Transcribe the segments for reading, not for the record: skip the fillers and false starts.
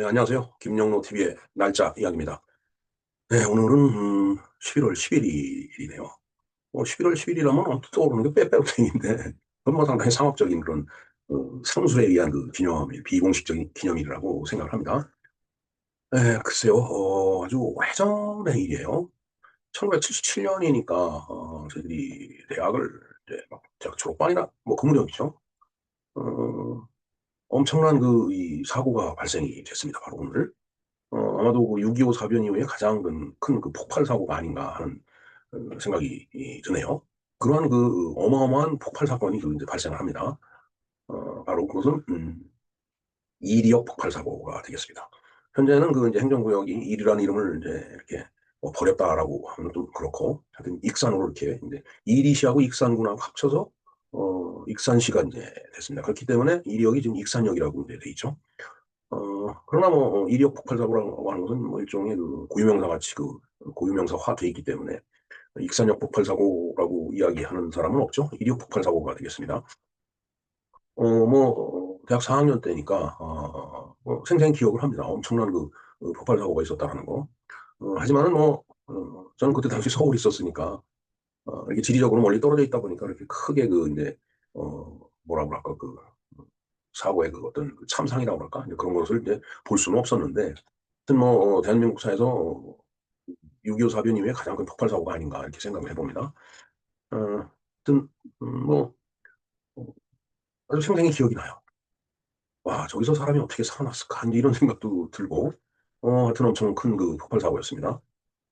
네, 안녕하세요. 김영로 TV의 날짜 이야기입니다. 네, 오늘은 11월 11일이네요. 11월 10일이라면 언뜻 떠오르는 게 빼빼로데이인데 그건 뭐 상당히 상업적인 그런 상술에 의한 그 기념일, 비공식적인 기념일이라고 생각을 합니다. 네, 글쎄요, 아주 오래전의 일이에요. 1977년이니까 저희들이 대학을 이제 막 대학 졸업반이나 뭐 그 무렵이죠. 어, 엄청난 그 이 사고가 발생이 됐습니다. 바로 오늘. 아마도 그 6.25 사변 이후에 가장 큰 그 폭발 사고가 아닌가 하는 생각이 드네요. 그러한 그 어마어마한 폭발 사건이 그 이제 발생을 합니다. 바로 그것은 이리역 폭발 사고가 되겠습니다. 현재는 그 이제 행정구역이 이리라는 이름을 이제 이렇게 뭐 버렸다라고 하면 좀 그렇고, 하여튼 익산으로 이렇게 이제 이리시하고 익산군하고 합쳐서 익산시가 이제 됐습니다. 그렇기 때문에 이리역이 지금 익산역이라고 이제 돼 있죠. 그러나 뭐, 이력 폭발사고라고 하는 것은 뭐 일종의 그 고유명사 같이 그 고유명사화 돼 있기 때문에 익산역 폭발사고라고 이야기하는 사람은 없죠. 이력 폭발사고가 되겠습니다. 대학 4학년 때니까, 생생히 기억을 합니다. 엄청난 폭발사고가 있었다는 거. 하지만은 저는 그때 당시 서울에 있었으니까, 이렇게 지리적으로 멀리 떨어져 있다 보니까 이렇게 크게 이제, 뭐라 그럴까, 사고의 그 어떤 그 참상이라고 할까? 이제 그런 것을 이제 볼 수는 없었는데, 하여튼 대한민국 사에서 6.25 사변 이후에 가장 큰 폭발 사고가 아닌가 이렇게 생각을 해봅니다. 하여튼 어, 아주 생생히 기억이 나요. 와, 저기서 사람이 어떻게 살아났을까? 이제 이런 생각도 들고, 하여튼 엄청 큰 그 폭발 사고였습니다.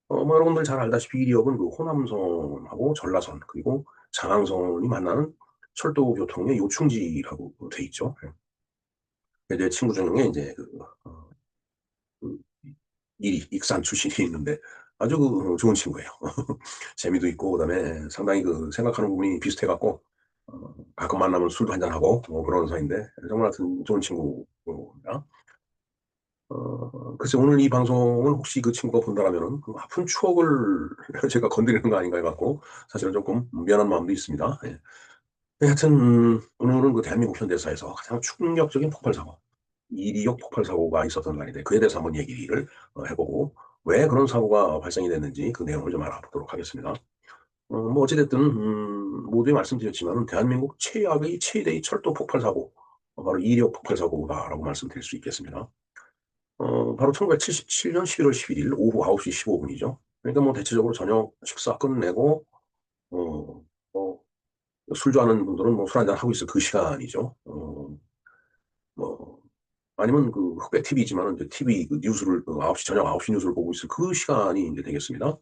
뭐 여러분들 잘 알다시피 이리역은 그 호남선하고 전라선 그리고 장항선이 만나는 철도 교통의 요충지라고 돼 있죠. 제 친구 중에 이제 어, 그 이리 익산 출신이 있는데 아주 좋은 친구예요. 재미도 있고 그다음에 상당히 그 생각하는 부분이 비슷해갖고 가끔 만나면 술도 한잔하고 뭐 그런 사이인데 정말 하여튼 좋은 친구입니다. 글쎄 오늘 이 방송을 혹시 그 친구가 본다라면은 그 아픈 추억을 제가 건드리는 거 아닌가 해갖고 사실은 조금 미안한 마음도 있습니다. 예. 네, 하여튼 오늘은 그 대한민국 현대사에서 가장 충격적인 폭발 사고, 이리역 폭발 사고가 있었던 날인데 그에 대해서 한번 얘기를 해보고 왜 그런 사고가 발생이 됐는지 그 내용을 좀 알아보도록 하겠습니다. 뭐 어찌됐든 모두에 말씀드렸지만 대한민국 최대의 철도 폭발 사고, 바로 이리역 폭발 사고다라고 말씀드릴 수 있겠습니다. 바로 1977년 11월 11일 오후 9시 15분이죠. 그러니까 뭐 대체적으로 저녁 식사 끝내고 어, 뭐 술 좋아하는 분들은 뭐 술 한잔 하고 있을 그 시간이죠. 뭐 아니면 그 흑백 TV지만 이제 TV 그 뉴스를 9시 저녁 9시 뉴스를 보고 있을 그 시간이 이제 되겠습니다.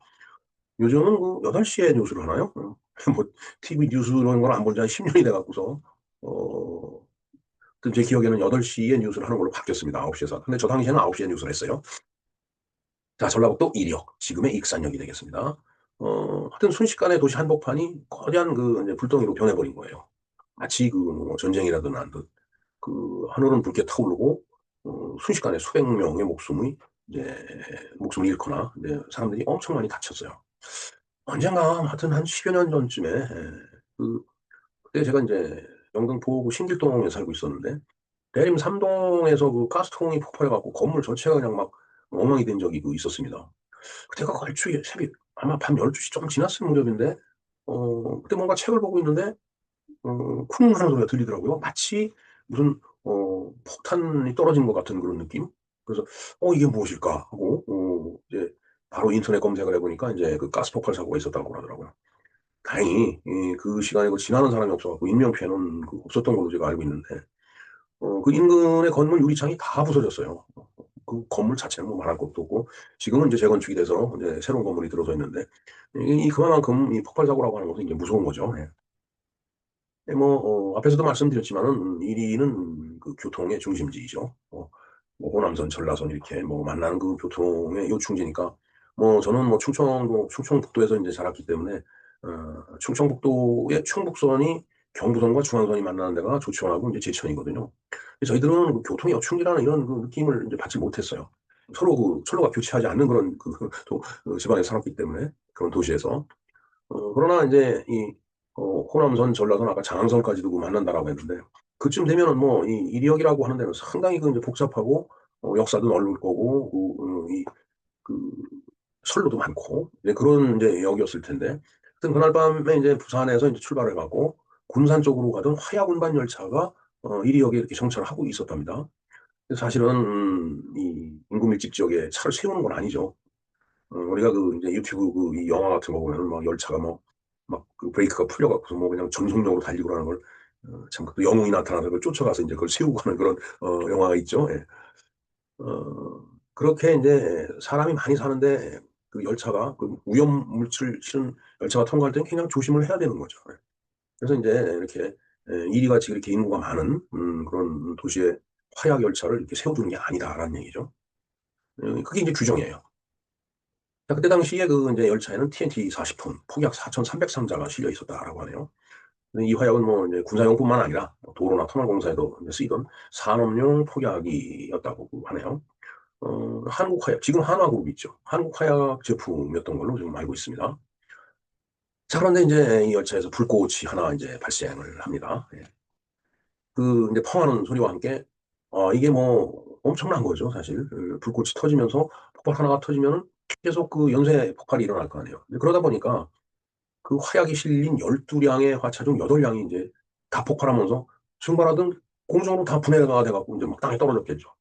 요즘은 그 8시에 뉴스를 하나요? 뭐 TV 뉴스 이런 걸 안 본 지 한 10년이 돼 갖고서 어, 제 기억에는 8시에 뉴스를 하는 걸로 바뀌었습니다. 9시에서. 근데 저 당시에는 9시에 뉴스를 했어요. 자, 전라북도 이리역, 지금의 익산역이 되겠습니다. 하여튼 순식간에 도시 한복판이 거대한 그 이제 불덩이로 변해버린 거예요. 마치 뭐 전쟁이라도 난 듯. 하늘은 붉게 타오르고 순식간에 수백 명의 이제 목숨을 잃거나 이제 사람들이 엄청 많이 다쳤어요. 언젠가 하여튼 한 10여 년 전쯤에 그 그때 제가 이제 영등 포구 신길동에 살고 있었는데 대림 3동에서 그 가스통이 폭발해 갖고 건물 전체가 그냥 막 엉망이 된 적이 있었습니다. 그때가 얼추 새벽 아마 밤 12시 조금 지났을 무렵인데 그때 뭔가 책을 보고 있는데 쿵 하는 소리가 들리더라고요. 마치 무슨 폭탄이 떨어진 것 같은 그런 느낌? 그래서 이게 무엇일까 하고 이제 바로 인터넷 검색을 해 보니까 이제 그 가스 폭발 사고가 있었다고 그러더라고요. 다행히 그 시간에 그 지나는 사람이 없어 갖고 인명 피해는 없었던 걸로 제가 알고 있는데 그 인근의 건물 유리창이 다 부서졌어요. 그 건물 자체는 뭐 말할 것도 없고 지금은 이제 재건축이 돼서 이제 새로운 건물이 들어서 있는데 그만큼 이 폭발 사고라고 하는 것은 이제 무서운 거죠. 예. 네, 앞에서도 말씀드렸지만은 1위는 그 교통의 중심지이죠. 뭐 호남선, 전라선 이렇게 뭐 만나는 그 교통의 요충지니까 저는 뭐 충청북도에서 이제 자랐기 때문에 충청북도의 충북선이 경부선과 중앙선이 만나는 데가 조치원하고 이제 제천이거든요. 그래서 저희들은 그 교통의 요충지라는 이런 그 느낌을 이제 받지 못했어요. 서로 그 철로가 교체하지 않는 그런 지방에 살았기 때문에 그런 도시에서 그러나 이제 호남선, 전라선, 아까 장항선까지도 그 만난다라고 했는데 그쯤 되면은 뭐 이 이리역이라고 하는 데는 상당히 그 이제 복잡하고 역사도 넓을 거고, 그 선로도 많고, 이제 그런 이제 역이었을 텐데, 하여튼 그날 밤에 이제 부산에서 이제 출발해 가고 군산 쪽으로 가던 화약 운반 열차가 이리역에 이렇게 정차를 하고 있었답니다. 그래서 사실은 이 인구 밀집 지역에 차를 세우는 건 아니죠. 우리가 그 이제 유튜브 이 영화 같은 거 보면 막 열차가 막 그 브레이크가 풀려갖고서 뭐 그냥 전속력으로 달리고 그러는 걸 참그 영웅이 나타나서 그걸 쫓아가서 이제 그걸 세우고 하는 그런 영화가 있죠. 예. 그렇게 이제 사람이 많이 사는데 그 열차가 그 위험 물질 실은 열차가 통과할 때는 굉장히 조심을 해야 되는 거죠. 예. 그래서 이제 이렇게 이리같이 이렇게 인구가 많은 그런 도시에 화약 열차를 이렇게 세워두는 게 아니다라는 얘기죠. 그게 이제 규정이에요. 자, 그때 당시에 그 이제 열차에는 TNT 40톤, 폭약 4,303자가 실려 있었다라고 하네요. 근데 이 화약은 뭐 이제 군사용뿐만 아니라 뭐 도로나 터널 공사에도 이제 쓰이던 산업용 폭약이었다고 하네요. 한국화약, 지금 한화그룹 있죠. 한국화약 제품이었던 걸로 지금 알고 있습니다. 자, 그런데 이제 이 열차에서 불꽃이 하나 이제 발생을 합니다. 예. 그 이제 펑하는 소리와 함께, 이게 뭐 엄청난 거죠, 사실. 불꽃이 터지면서 폭발 하나가 터지면은 계속 그 연쇄 폭발이 일어날 거 아니에요. 그러다 보니까 그 화약이 실린 12량의 화차 중 8량이 이제 다 폭발하면서 증발하던 공중으로 다 분해가 돼갖고 이제 막 땅에 떨어졌겠죠.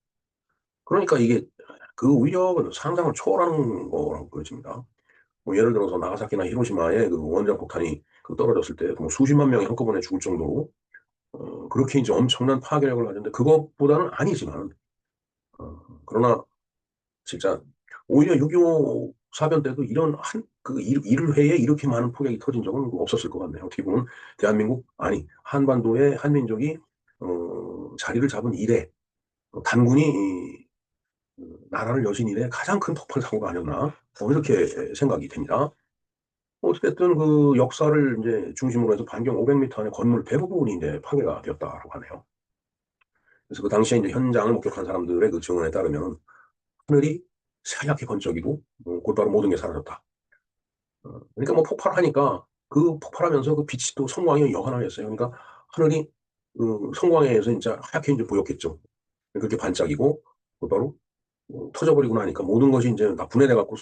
그러니까 이게 그 위력은 상상을 초월하는 거라고 보여집니다. 뭐 예를 들어서 나가사키나 히로시마에 그 원전 폭탄이 그 떨어졌을 때 뭐 수십만 명이 한꺼번에 죽을 정도로 그렇게 이제 엄청난 파괴력을 가졌는데 그것보다는 아니지만 그러나 진짜 오히려 6.25 사변 때도 이런 그 일회에 이렇게 많은 폭격이 터진 적은 없었을 것 같네요. 어떻게 보면 대한민국, 아니, 한반도의 한민족이, 자리를 잡은 이래, 단군이 나라를 여신 이래 가장 큰 폭발 사고가 아니었나, 이렇게 생각이 됩니다. 어쨌든 그 역사를 이제 중심으로 해서 반경 500m 안에 건물 대부분이 이제 파괴가 되었다고 하네요. 그래서 그 당시에 이제 현장을 목격한 사람들의 그 증언에 따르면 하늘이 새하얗게 번쩍이고 곧바로 모든 게 사라졌다. 그러니까 뭐 폭발하니까 그 폭발하면서 그 빛이 또 성광이 여간하였어요. 그러니까 하늘이 그 성광에서 진짜 하얗게 이제 보였겠죠. 그렇게 반짝이고 곧바로 터져버리고 나니까 모든 것이 이제 다 분해돼 갖고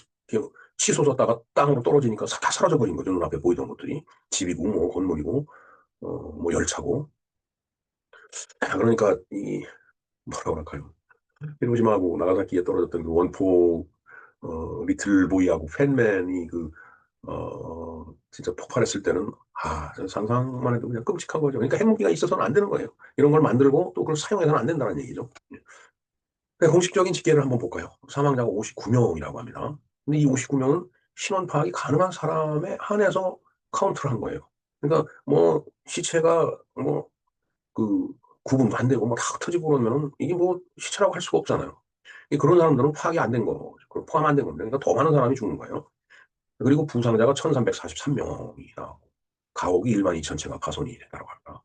치솟았다가 땅으로 떨어지니까 다 사라져 버린 거죠. 눈앞에 보이던 것들이 집이고 뭐 건물이고 뭐 열차고. 그러니까 이 뭐라 그럴까요? 히로시마하고 나가사키에 떨어졌던 그 원폭 리틀보이하고 팬맨이 진짜 폭발했을 때는, 상상만 해도 그냥 끔찍한 거죠. 그러니까 핵무기가 있어서는 안 되는 거예요. 이런 걸 만들고 또 그걸 사용해서는 안 된다는 얘기죠. 네, 공식적인 집계를 한번 볼까요? 사망자가 59명이라고 합니다. 근데 이 59명은 신원 파악이 가능한 사람에 한해서 카운트를 한 거예요. 그러니까 뭐 시체가 뭐 그 구분도 안 되고 뭐 다 흩어지고 그러면은 이게 뭐 시체라고 할 수가 없잖아요. 그런 사람들은 파악이 안 된 거, 포함 안 된 겁니다. 그러니까 더 많은 사람이 죽는 거예요. 그리고 부상자가 1343명이 나오고 가옥이 1만 2천 채가 파손이 됐다고 합니다.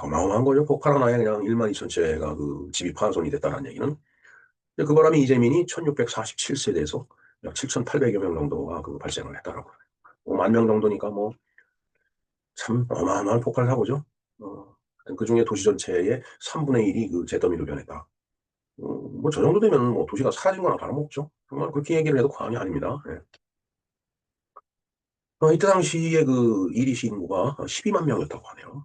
어마어마한 거죠. 폭발 하나에 그냥 1만 2천 채가 그 집이 파손이 됐다는 얘기는. 그 바람에 이재민이 1647세대에서 약 7,800여 명 정도가 그 발생을 했다라고. 5만 명 정도니까 뭐 참 어마어마한 폭발 사고죠. 그 중에 도시 전체의 3분의 1이 그 잿더미로 변했다. 뭐 저 정도 되면 뭐 도시가 사라진 거나 다름없죠. 정말 그렇게 얘기를 해도 과언이 아닙니다. 예. 이때 당시에 그 이리시 인구가 12만 명이었다고 하네요.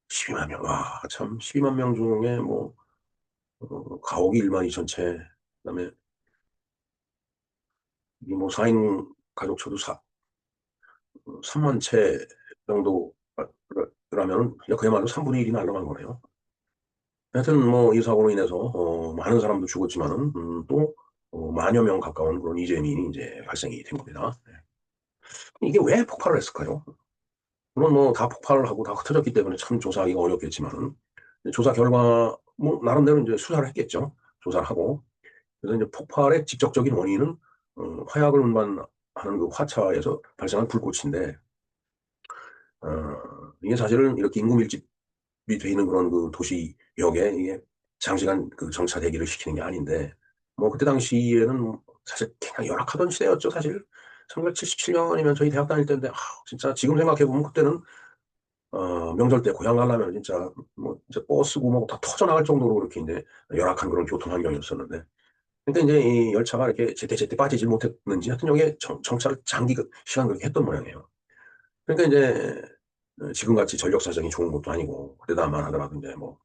12만 명. 참 12만 명 중에 뭐 가옥이 1만 2천 채, 그다음에 이게 뭐 4인 가족 쳐도 3만 채 정도라면은 그야말로 3분의 1이 날라간 거네요. 하여튼 뭐 이 사고로 인해서 많은 사람도 죽었지만은 또 만여 명 가까운 그런 이재민이 이제 발생이 된 겁니다. 이게 왜 폭발을 했을까요? 물론 뭐 다 폭발을 하고 다 흩어졌기 때문에 참 조사하기가 어렵겠지만은 조사 결과 뭐 나름대로 이제 수사를 했겠죠. 조사를 하고. 그래서 이제 폭발의 직접적인 원인은 화약을 운반하는 그 화차에서 발생한 불꽃인데, 이게 사실은 이렇게 인구 밀집이 돼 있는 그런 그 도시역에 이게 장시간 그 정차 대기를 시키는 게 아닌데, 뭐 그때 당시에는 사실 그냥 열악하던 시대였죠. 사실 1977년이면 저희 대학 다닐 때인데, 진짜 지금 생각해 보면 그때는 명절 때 고향 가려면 진짜 뭐 이제 버스고 뭐 다 터져 나갈 정도로 그렇게 이제 열악한 그런 교통 환경이었었는데. 그러니까 이제 이 열차가 이렇게 제때제때 빠지질 못했는지 하여튼 여기에 정차를 장기 시간 그렇게 했던 모양이에요. 그러니까 이제 지금같이 전력 사정이 좋은 것도 아니고 그때다만 하더라도 이제 뭐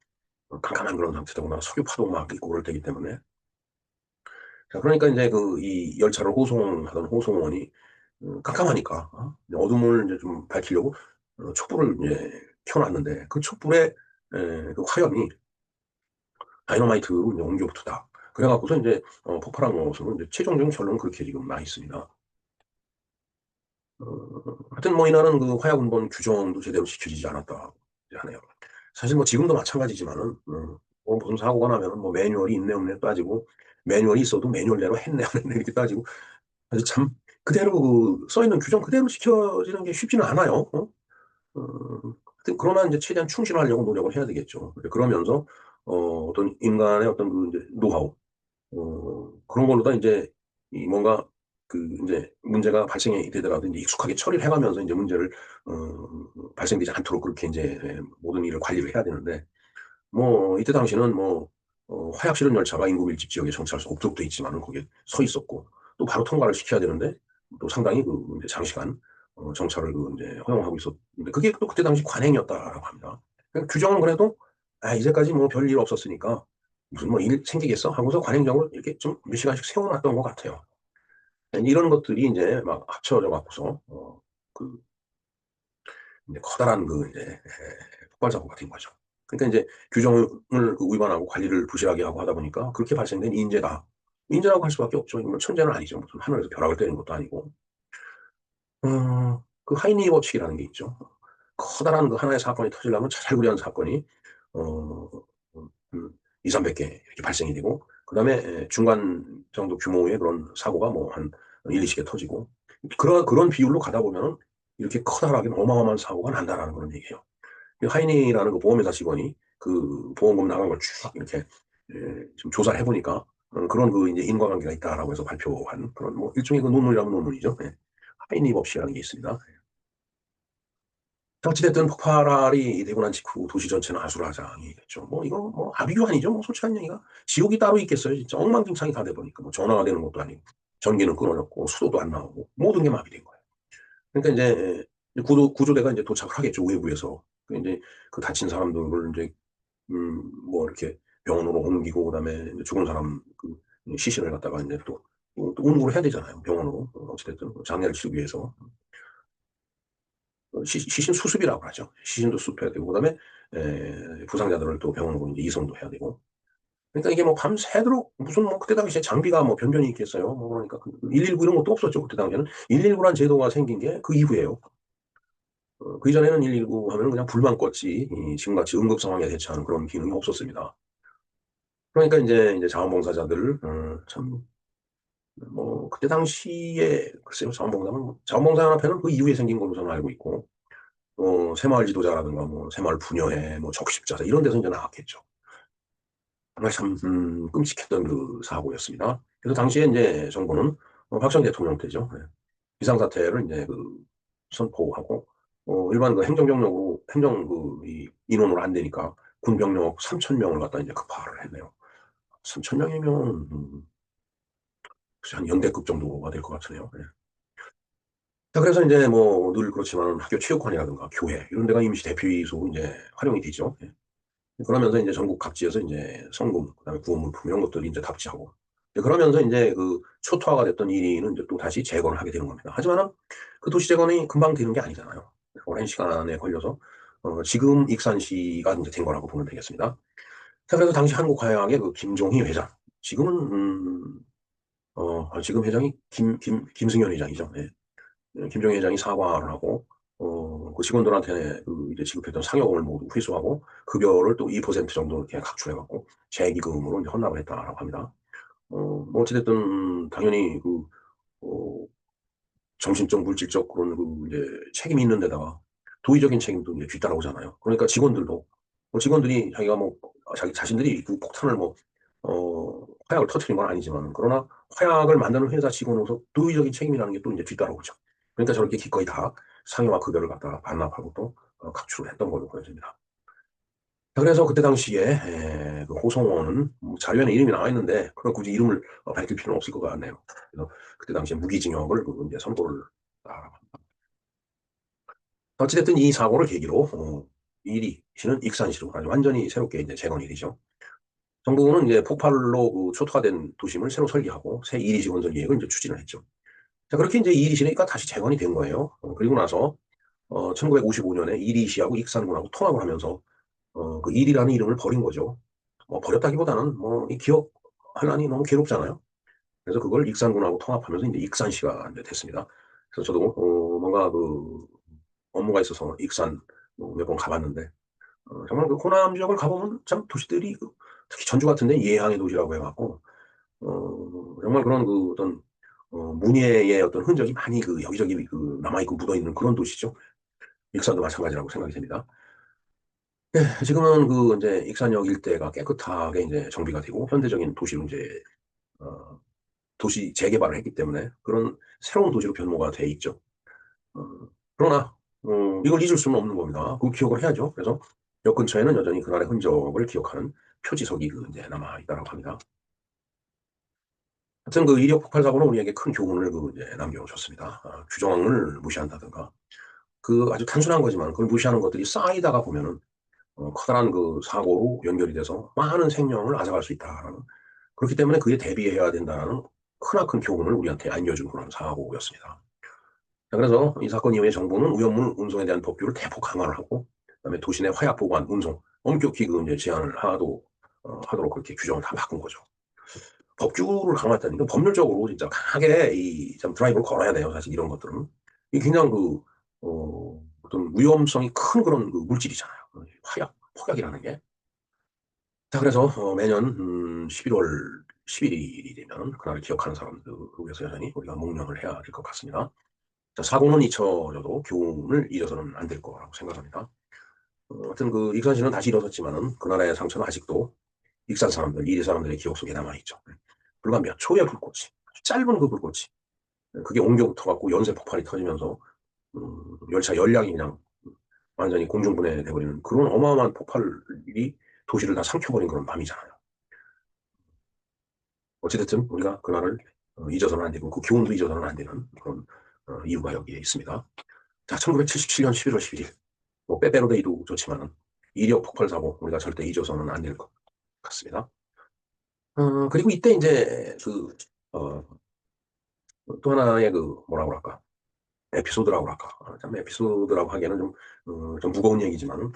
캄캄한 그런 상태더구나 석유 파도 막 있고 그럴 때기 때문에. 자, 그러니까 이제 그 이 열차를 호송하던 호송원이 깜깜하니까 어둠을 이제 좀 밝히려고 촛불을 이제 켜놨는데 그 촛불에 그 화염이 다이너마이트로 이제 옮겨붙었다. 그래갖고서 이제 폭발한 것으로 이제 최종적인 결론은 그렇게 지금 나 있습니다. 하여튼 뭐 이날은 그 화약운동 규정도 제대로 지켜지지 않았다 하네요. 사실 뭐 지금도 마찬가지지만은 뭐 무슨 사고가 나면은 뭐 매뉴얼이 있네 없네 따지고 매뉴얼이 있어도 매뉴얼대로 했네 안 했네 이렇게 따지고 아주 참 그대로 그 써있는 규정 그대로 지켜지는 게 쉽지는 않아요. 하여튼 그러나 이제 최대한 충실하려고 노력을 해야 되겠죠. 그러면서 어떤 인간의 어떤 그 이제 노하우 그런 걸로다 이제 이 뭔가 그 이제 문제가 발생이 되더라도 이제 익숙하게 처리를 해가면서 이제 문제를 발생되지 않도록 그렇게 이제 모든 일을 관리를 해야 되는데 뭐 이때 당시는 뭐 화약 실은 열차가 인구 밀집 지역에 정차해서 없도록 돼 있지만은 거기에 서 있었고 또 바로 통과를 시켜야 되는데 또 상당히 그 이제 장시간 정차를 그 이제 허용하고 있었는데 그게 또 그때 당시 관행이었다라고 합니다. 그러니까 규정은 그래도 아 이제까지 뭐 별일 없었으니까 무슨 뭐 일 생기겠어 하고서 관행적으로 이렇게 좀 몇 시간씩 세워놨던 것 같아요. 이런 것들이 이제 막 합쳐져 갖고서 그 이제 커다란 그 이제 폭발 사고가 된 거죠. 그러니까 이제 규정을 그 위반하고 관리를 부실하게 하고 하다 보니까 그렇게 발생된 인재다. 인재라고 할 수밖에 없죠. 이건 천재는 아니죠. 무슨 하늘에서 벼락을 때리는 것도 아니고. 그 하이니 법칙이라는 게 있죠. 커다란 그 하나의 사건이 터지려면 자잘구레한 사건이 어, 음, 2, 300개 이렇게 발생이 되고 그다음에 중간 정도 규모의 그런 사고가 뭐 한 1, 20개 터지고 그런 비율로 가다 보면은 이렇게 커다랗게 어마어마한 사고가 난다라는 그런 얘기예요. 하이니라는 그 보험회사 직원이 그 보험금 나간 걸 쭉 이렇게 좀 조사를 해보니까 그런 그 이제 인과관계가 있다라고 해서 발표한 그런 뭐 일종의 그 논문이라면 논문이죠. 하이니 법칙이라는 게 있습니다. 어찌됐든 폭발이 되고 난 직후 도시 전체는 아수라장이 됐죠. 뭐 이거 뭐 아비규 아니죠. 뭐 솔직한 얘기가 지옥이 따로 있겠어요. 진짜 엉망진창이 다 돼버리니까 뭐 전화가 되는 것도 아니고 전기는 끊어졌고 수도도 안 나오고 모든 게 마비된 거예요. 그러니까 이제 구조대가 이제 도착을 하겠죠. 외부에서. 이제 그 다친 사람들을 이제 뭐 이렇게 병원으로 옮기고 그다음에 죽은 사람 그 시신을 갖다가 이제 또 운구를 해야 되잖아요. 병원으로 어찌됐든 장례를 치르기 위해서 시신 수습이라고 하죠. 시신도 수습해야 되고 그다음에 부상자들을 또 병원으로 이제 이송도 해야 되고. 그러니까 이게 뭐 밤새도록 무슨 뭐 그때 당시에 장비가 뭐 변변히 있겠어요. 뭐 그러니까 119 이런 것도 없었죠. 그때 당시에는 119란 제도가 생긴 게 그 이후에요. 그 이전에는 119 하면 그냥 불만 껐지 지금같이 응급 상황에 대처하는 그런 기능이 없었습니다. 그러니까 이제 자원봉사자들 참 뭐 그때 당시에 글쎄요 자원봉사연합회는 그 이후에 생긴 걸로 저는 알고 있고 새마을 지도자라든가 뭐 새마을 부녀회 뭐 적십자사 이런 데서 이제 나왔겠죠. 정말 참 끔찍했던 그 사고였습니다. 그래서 당시에 이제 정부는 박정희 대통령 때죠. 비상사태를 이제 그 선포하고 일반 그 행정병력으로 행정 그 인원으로 안 되니까 군병력 3천 명을 갖다 이제 급파를 했네요. 3천 명이면 한 연대급 정도가 될 것 같으네요. 예. 자, 그래서 이제 뭐 늘 그렇지만 학교 체육관이라든가 교회 이런 데가 임시 대피소로 이제 활용이 되죠. 예. 그러면서 이제 전국 각지에서 이제 성금, 그다음에 구호물품 이런 것들이 이제 답지하고 그러면서 이제 그 초토화가 됐던 일위는 이제 또 다시 재건을 하게 되는 겁니다. 하지만은 그 도시 재건이 금방 되는 게 아니잖아요. 오랜 시간에 걸려서 지금 익산시가 이제 된 거라고 보면 되겠습니다. 자, 그래서 당시 한국화약의 그 김종희 회장, 지금은 지금 회장이 김승현 회장이죠. 예. 김종희 회장이 사과를 하고 그 직원들한테 그 이제 지급했던 상여금을 모두 회수하고 급여를 또 2% 정도 이렇게 각출해갖고 재기금으로 이제 헌납을 했다라고 합니다. 뭐 어찌됐든 당연히 그 어, 정신적, 물질적 그런 그 이제 책임이 있는 데다가 도의적인 책임도 이제 뒤따라오잖아요. 그러니까 직원들도 뭐 직원들이 자기가 뭐 자기 자신들이 그 폭탄을 뭐 화약을 터트린 건 아니지만 그러나 화약을 만드는 회사 직원으로서 도의적인 책임이라는 게 또 이제 뒤따라오죠. 그러니까 저렇게 기꺼이 다 상여와 급여를 갖다가 반납하고 또 각출을 했던 걸로 보여집니다. 자, 그래서 그때 당시에 그 호성원은 자료에는 이름이 나와 있는데 그럼 굳이 이름을 밝힐 필요는 없을 것 같네요. 그래서 그때 당시에 무기징역을 이제 선고를 아, 어찌됐든 이 사고를 계기로 이리 씨는 익산시로 아주 완전히 새롭게 이제 재건 일이죠. 정부는 이제 폭발로 초토화된 도심을 새로 설계하고 새 이리시 건설 계획을 이제 추진을 했죠. 자, 그렇게 이제 이리시니까 다시 재건이 된 거예요. 그리고 나서 1955년에 이리시하고 익산군하고 통합을 하면서 그 이리라는 이름을 버린 거죠. 버렸다기보다는 이 기억하려니 너무 괴롭잖아요. 그래서 그걸 익산군하고 통합하면서 이제 익산시가 이제 됐습니다. 그래서 저도 뭔가 그 업무가 있어서 익산 몇 번 가봤는데 정말 그 호남 지역을 가보면 참 도시들이 특히 전주 같은 데 예향의 도시라고 해갖고 정말 그런 그 어떤 문예의 어떤 흔적이 많이 그 여기저기 그 남아있고 묻어있는 그런 도시죠. 익산도 마찬가지라고 생각이 됩니다. 네, 지금은 그 이제 익산역 일대가 깨끗하게 이제 정비가 되고 현대적인 도시로 이제 어, 도시 재개발을 했기 때문에 그런 새로운 도시로 변모가 돼 있죠. 어, 그러나 이걸 잊을 수는 없는 겁니다. 그 기억을 해야죠. 그래서 역 근처에는 여전히 그날의 흔적을 기억하는 표지석이 그 이제 남아 있다고 합니다. 하여튼 그 이력 폭발 사고는 우리에게 큰 교훈을 그 이제 남겨줬습니다. 규정을 무시한다든가 그 아주 단순한 거지만 그걸 무시하는 것들이 쌓이다가 보면은 커다란 그 사고로 연결이 돼서 많은 생명을 앗아갈 수 있다라는 그렇기 때문에 그에 대비해야 된다는 크나큰 교훈을 우리한테 안겨준 그런 사고였습니다. 자, 그래서 이 사건 이후에 정부는 위험물 운송에 대한 법규를 대폭 강화를 하고 그다음에 도시 내 화약 보관, 운송 엄격히 그 이제 제한을 하도록 그렇게 규정을 다 바꾼 거죠. 법규를 강화했다니까 법률적으로 진짜 강하게 이 참 드라이브를 걸어야 돼요. 사실 이런 것들은 이 굉장히 그 어떤 위험성이 큰 그런 그 물질이잖아요. 화약, 폭약이라는 게. 자, 그래서 매년 11월 11일이 되면 그날을 기억하는 사람들을 위해서 여전히 우리가 묵념을 해야 될 것 같습니다. 자, 사고는 잊혀져도 교훈을 잊어서는 안 될 거라고 생각합니다. 하여튼 그 익산시는 다시 일어섰지만은 그날의 상처는 아직도 익산 사람들, 이리 사람들의 기억 속에 남아있죠. 불과 몇 초의 불꽃이, 아주 짧은 그 불꽃이, 그게 옮겨 붙어갖고 연쇄 폭발이 터지면서 열차 연량이 그냥 완전히 공중분해돼버리는 그런 어마어마한 폭발이 도시를 다 삼켜버린 그런 밤이잖아요. 어찌됐든 우리가 그날을 잊어서는 안 되고 그 교훈도 잊어서는 안 되는 그런 이유가 여기에 있습니다. 자, 1977년 11월 11일 뭐 빼빼로데이도 좋지만은 이력 폭발 사고 우리가 절대 잊어서는 안 될 것 같습니다. 그리고 이때 이제 어, 또 하나의 그 뭐라고 할까 에피소드라고 할까 참 에피소드라고 하기에는 좀 무거운 얘기지만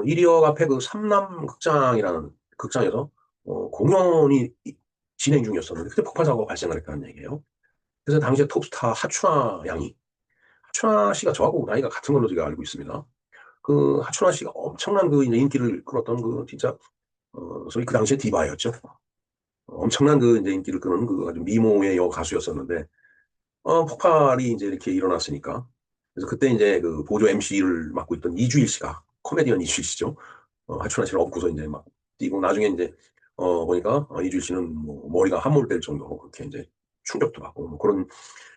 이리역 앞에 그 삼남 극장이라는 극장에서 공연이 진행 중이었었는데 그때 폭발 사고가 발생을 했다는 얘기예요. 그래서 당시에 톱스타 하춘아 양이 하춘아 씨가 저하고 나이가 같은 걸로 제가 알고 있습니다. 그 하춘아 씨가 엄청난 그 이제 인기를 끌었던 그 진짜 소위 그 당시에 디바였죠. 엄청난 그 이제 인기를 끄는 그 아주 미모의 여가수였었는데 폭발이 이제 이렇게 일어났으니까 그래서 그때 이제 그 보조 MC를 맡고 있던 이주일 씨가 코미디언 이주일 씨죠. 하춘아 씨를 업고서 이제 막 뛰고 나중에 이제 보니까 이주일 씨는 뭐 머리가 함몰될 정도로 그렇게 이제 충격도 받고 뭐 그런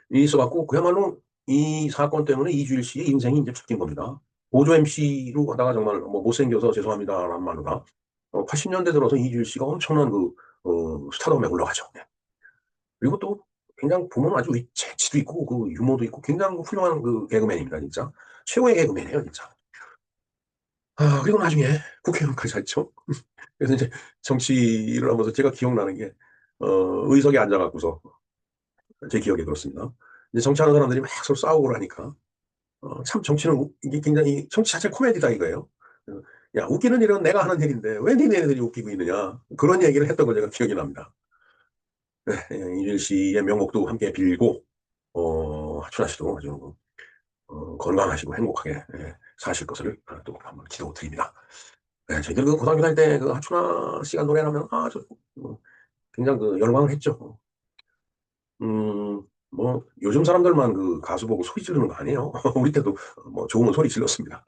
일이 있어갖고 그야말로 이 사건 때문에 이주일 씨의 인생이 이제 바뀐 겁니다. 보조 MC로 하다가 정말 뭐 못생겨서 죄송합니다라는 말로다 80년대 들어서 이주일 씨가 엄청난 그 스타덤에 올라가죠. 네. 그리고 또 굉장히 보면 아주 재치도 있고 그 유머도 있고 굉장히 훌륭한 그 개그맨입니다, 진짜. 최고의 개그맨이에요, 진짜. 그리고 나중에 국회의원까지 했죠. 그래서 이제 정치를 하면서 제가 기억나는 게 의석에 앉아갖고서 제 기억에 그렇습니다. 이제 정치하는 사람들이 막 서로 싸우고 하니까 참 정치는 이게 굉장히 정치 자체 코미디다 이거예요. 어, 야, 웃기는 일은 내가 하는 일인데 왜 니네들이 웃기고 있느냐 그런 얘기를 했던 거 제가 기억이 납니다. 네, 이준 씨의 명복도 함께 빌고 하춘아 씨도 아주 건강하시고 행복하게 사실 것을 또 한번 기도드립니다. 네, 저희들 그 고등학교 다닐 때 그 하춘아 씨가 노래하면 아주 굉장히 그 열광을 했죠. 뭐 요즘 사람들만 그 가수 보고 소리 지르는 거 아니에요. 우리 때도 뭐 좋으면 소리 질렀습니다.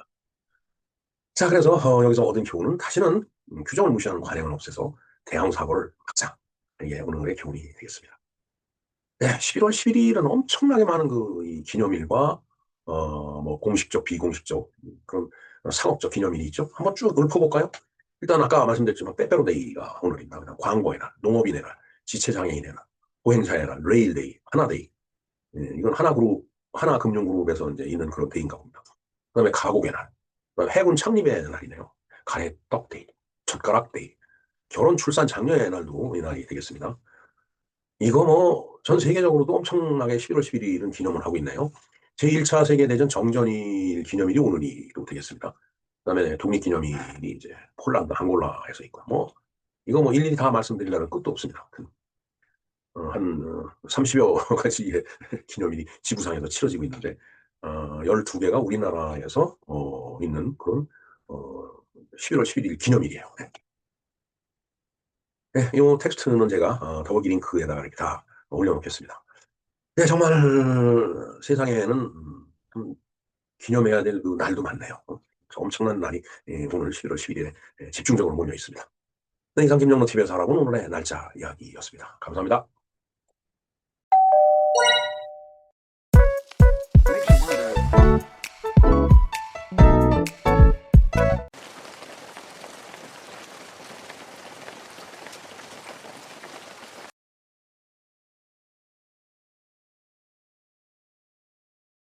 자, 그래서 여기서 얻은 교훈은 다시는 규정을 무시하는 관행을 없애서 대형 사고를 막자. 이게 오늘의 교훈이 되겠습니다. 네, 11월 11일은 엄청나게 많은 그 이 기념일과 뭐 공식적, 비공식적 그런 상업적 기념일이 있죠. 한번 쭉 읊어볼까요? 일단 아까 말씀드렸지만 빼빼로데이가 오늘입니다. 그다음 광고의 날, 농업인의 날, 지체장애인의 날, 보행자의 날, 레일데이, 하나데이. 예, 이건 하나그룹, 하나금융그룹에서 이제 있는 그런 데이인가 봅니다. 그다음에 가곡의 날, 그다음에 해군 창립의 날이네요. 가래떡데이, 젓가락데이, 결혼, 출산, 장려의 날도 이 날이 되겠습니다. 이거 뭐 전 세계적으로도 엄청나게 11월 11일은 기념을 하고 있네요. 제1차 세계대전 정전일 기념일이 오늘이로 되겠습니다. 그다음에 독립기념일이 이제 폴란드, 앙골라에서 있고 뭐 이거 뭐 일일이 다 말씀드리려면 끝도 없습니다. 한 30여 가지의 기념일이 지구상에서 치러지고 있는데 12개가 우리나라에서 있는 그런 11월 11일 기념일이에요. 네. 네, 이 텍스트는 제가 더보기 링크에다가 이렇게 다 올려놓겠습니다. 네, 정말 세상에는 참 기념해야 될 그 날도 많네요. 엄청난 날이 오늘 11월 11일에 집중적으로 몰려 있습니다. 네, 이상 김정로 TV에서 알아본 오늘의 날짜 이야기였습니다. 감사합니다.